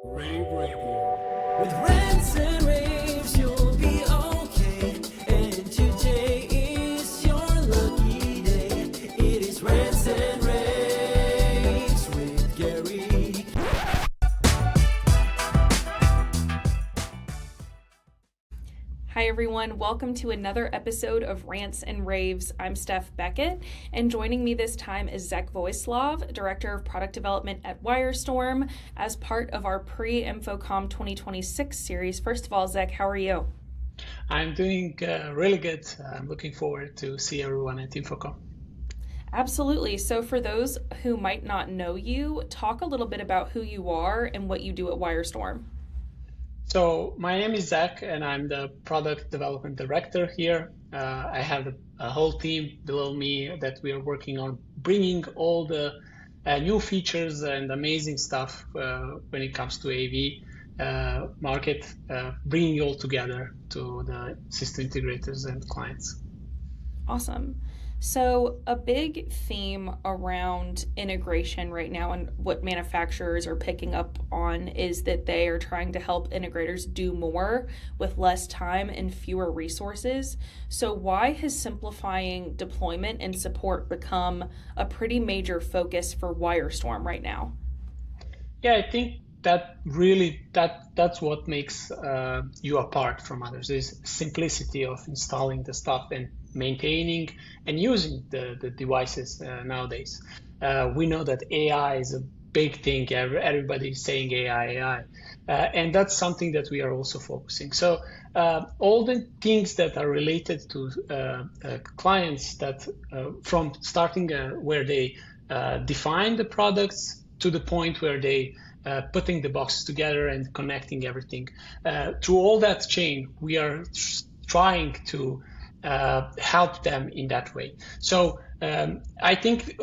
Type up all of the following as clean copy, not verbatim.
rAVe Radio. With rants and raves, you'll be okay. And today is your lucky day. It is rants and raves with Gary. Hi everyone, welcome to another episode of Rants and Raves. I'm Steph Beckett, and joining me this time is Zach Voislav, Director of Product Development at WyreStorm, as part of our pre-InfoComm 2026 series. First of all, Zach, how are you? I'm doing really good. I'm looking forward to see everyone at InfoComm. Absolutely. So for those who might not know you, talk a little bit about who you are and what you do at WyreStorm. So my name is Zach, and I'm the Product Development Director here. I have a whole team below me that we are working on bringing all the new features and amazing stuff when it comes to AV market, bringing it all together to the system integrators and clients. Awesome. So a big theme around integration right now and what manufacturers are picking up on is that they are trying to help integrators do more with less time and fewer resources. So why has simplifying deployment and support become a pretty major focus for WyreStorm right now? Yeah, I think that really that's what makes you apart from others is simplicity of installing the stuff and maintaining and using the devices nowadays. We know that AI is a big thing. Everybody's saying AI, and that's something that we are also focusing. So all the things that are related to clients that from starting where they define the products to the point where they putting the boxes together and connecting everything. Through all that chain, we are trying to help them in that way. So I think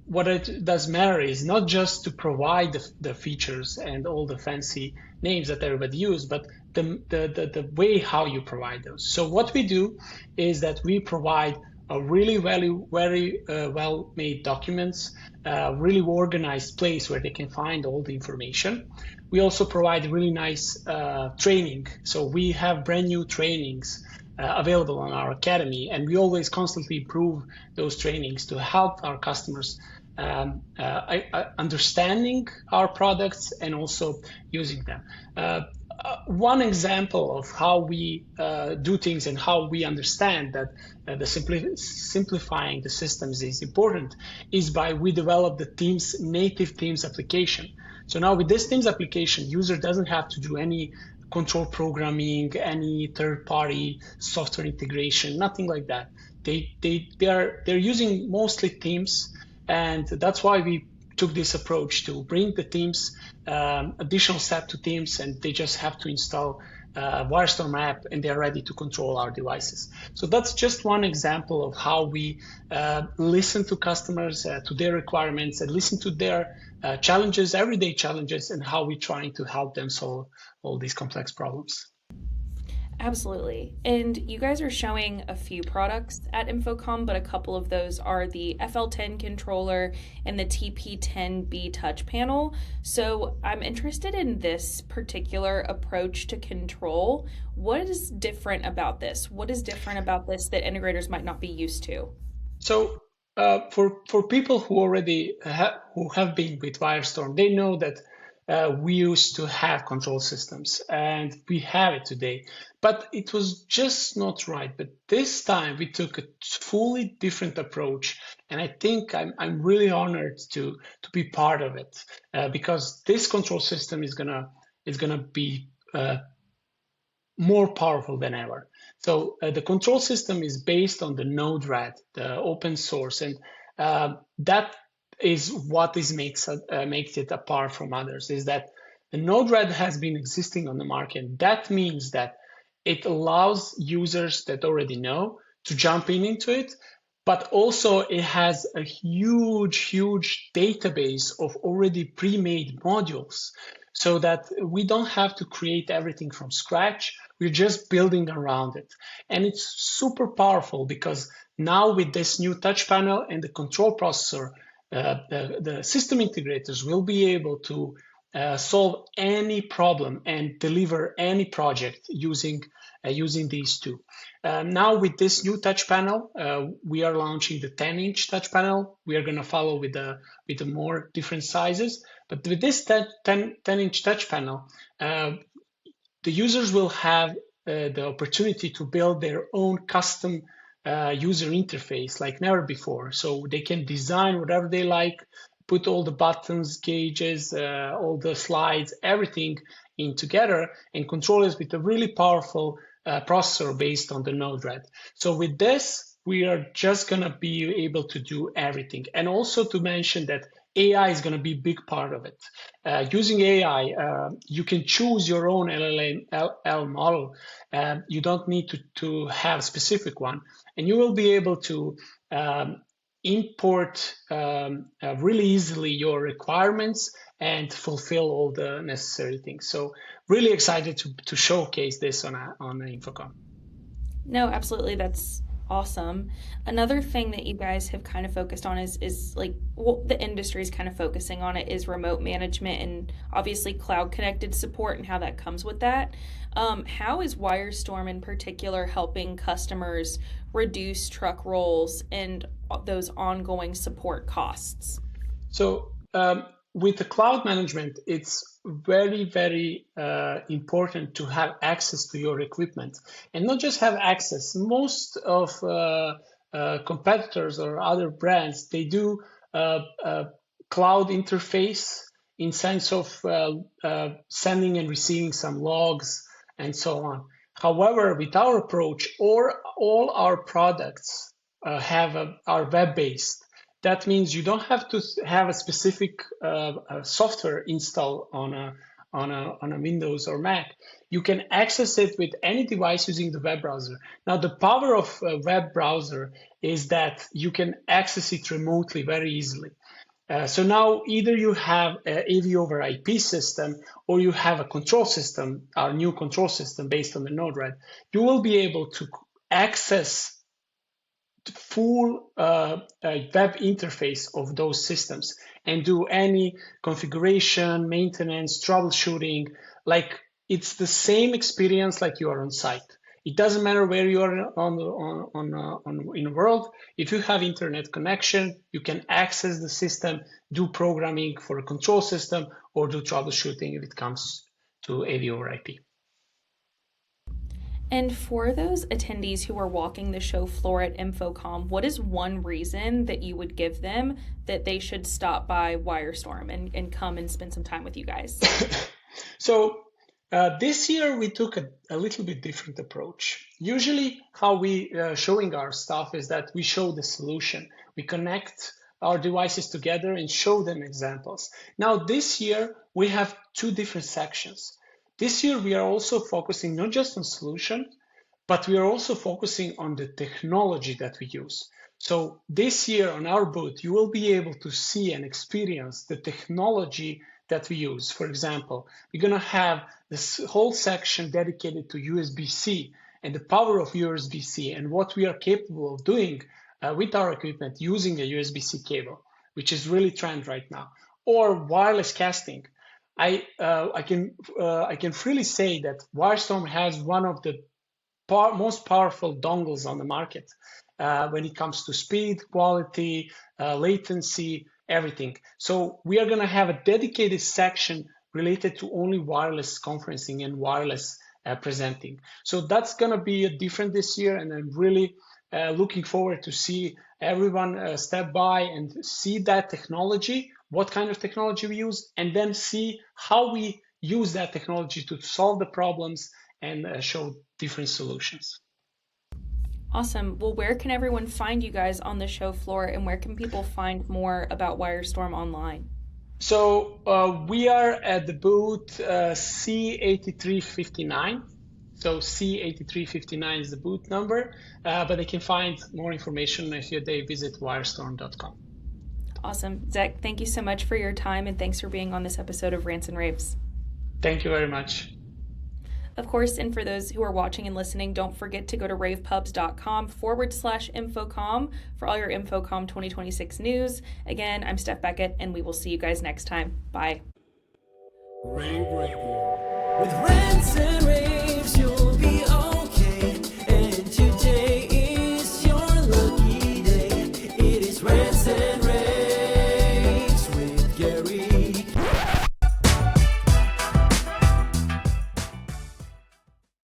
what it does matter is not just to provide the features and all the fancy names that everybody uses, but the way how you provide those. So what we do is that we provide a really very well-made documents, really organized place where they can find all the information. We also provide really nice training. So we have brand new trainings available on our academy, and we always constantly improve those trainings to help our customers understanding our products and also using them. One example of how we do things and how we understand that simplifying the systems is important is by we develop the native Teams application. So now with this Teams application, user doesn't have to do any control programming, any third-party software integration, nothing like that. They're using mostly Teams, and that's why we took this approach to bring the Teams additional step to Teams, and they just have to install WyreStorm app and they're ready to control our devices. So that's just one example of how we listen to customers, to their requirements, and listen to their challenges, everyday challenges, and how we're trying to help them solve all these complex problems. Absolutely. And you guys are showing a few products at InfoComm, but a couple of those are the FL10 controller and the TP10B touch panel. So I'm interested in this particular approach to control. What is different about this? What is different about this that integrators might not be used to? So for people who already who have been with WyreStorm, they know that we used to have control systems, and we have it today, but it was just not right. But this time we took a fully different approach, and I think I'm really honored to be part of it because this control system is gonna be more powerful than ever. So the control system is based on the Node-RAD, the open source, and that is what makes it apart from others, is that the Node-RAD has been existing on the market. That means that it allows users that already know to jump into it, but also it has a huge database of already pre-made modules so that we don't have to create everything from scratch. We're just building around it. And it's super powerful because now with this new touch panel and the control processor, the system integrators will be able to solve any problem and deliver any project using these two. Now with this new touch panel, we are launching the 10-inch touch panel. We are going to follow with the more different sizes. But with this 10-inch touch panel, the users will have the opportunity to build their own custom user interface like never before. So they can design whatever they like, put all the buttons, gauges, all the slides, everything in together, and control it with a really powerful processor based on the Node-RED. So with this, we are just going to be able to do everything. And also to mention that AI is going to be a big part of it. Using AI, you can choose your own LLM model. You don't need to have a specific one. And you will be able to import really easily your requirements and fulfill all the necessary things. So really excited to showcase this on InfoComm. No, absolutely. That's awesome. Another thing that you guys have kind of focused on is like the industry is kind of focusing on it is remote management and obviously cloud connected support and how that comes with that. How is WyreStorm in particular helping customers reduce truck rolls and those ongoing support costs? So with the cloud management, it's very, very important to have access to your equipment, and not just have access. Most of competitors or other brands, they do cloud interface in sense of sending and receiving some logs and so on. However, with our approach, all our products are web-based. That means you don't have to have a specific software installed on a Windows or Mac. You can access it with any device using the web browser. Now, the power of a web browser is that you can access it remotely very easily. So now either you have an AV over IP system or you have a control system, our new control system based on the Node-RED. You will be able to access full web interface of those systems and do any configuration, maintenance, troubleshooting. Like it's the same experience like you are on site. It doesn't matter where you are in the world. If you have internet connection, you can access the system, do programming for a control system, or do troubleshooting if it comes to AV over IP. And for those attendees who are walking the show floor at InfoComm, what is one reason that you would give them that they should stop by WyreStorm and come and spend some time with you guys? So this year we took a little bit different approach. Usually how we showing our stuff is that we show the solution. We connect our devices together and show them examples. Now this year we have two different sections. This year, we are also focusing not just on solution, but we are also focusing on the technology that we use. So this year on our booth, you will be able to see and experience the technology that we use. For example, we're going to have this whole section dedicated to USB-C and the power of USB-C and what we are capable of doing with our equipment using a USB-C cable, which is really trend right now, or wireless casting. I can freely say that WyreStorm has one of the most powerful dongles on the market when it comes to speed, quality, latency, everything. So we are going to have a dedicated section related to only wireless conferencing and wireless presenting. So that's going to be different this year, and I'm really looking forward to see everyone step by and see that technology, what kind of technology we use, and then see how we use that technology to solve the problems and show different solutions. Awesome. Well, where can everyone find you guys on the show floor, and where can people find more about WyreStorm online? So we are at the booth C8359. So C8359 is the booth number, but they can find more information if they visit WyreStorm.com. Awesome. Zach, thank you so much for your time, and thanks for being on this episode of Rants and Raves. Thank you very much. Of course, and for those who are watching and listening, don't forget to go to ravepubs.com/InfoComm for all your InfoComm 2026 news. Again, I'm Steph Beckett, and we will see you guys next time. Bye. rAVe Radio with Rants and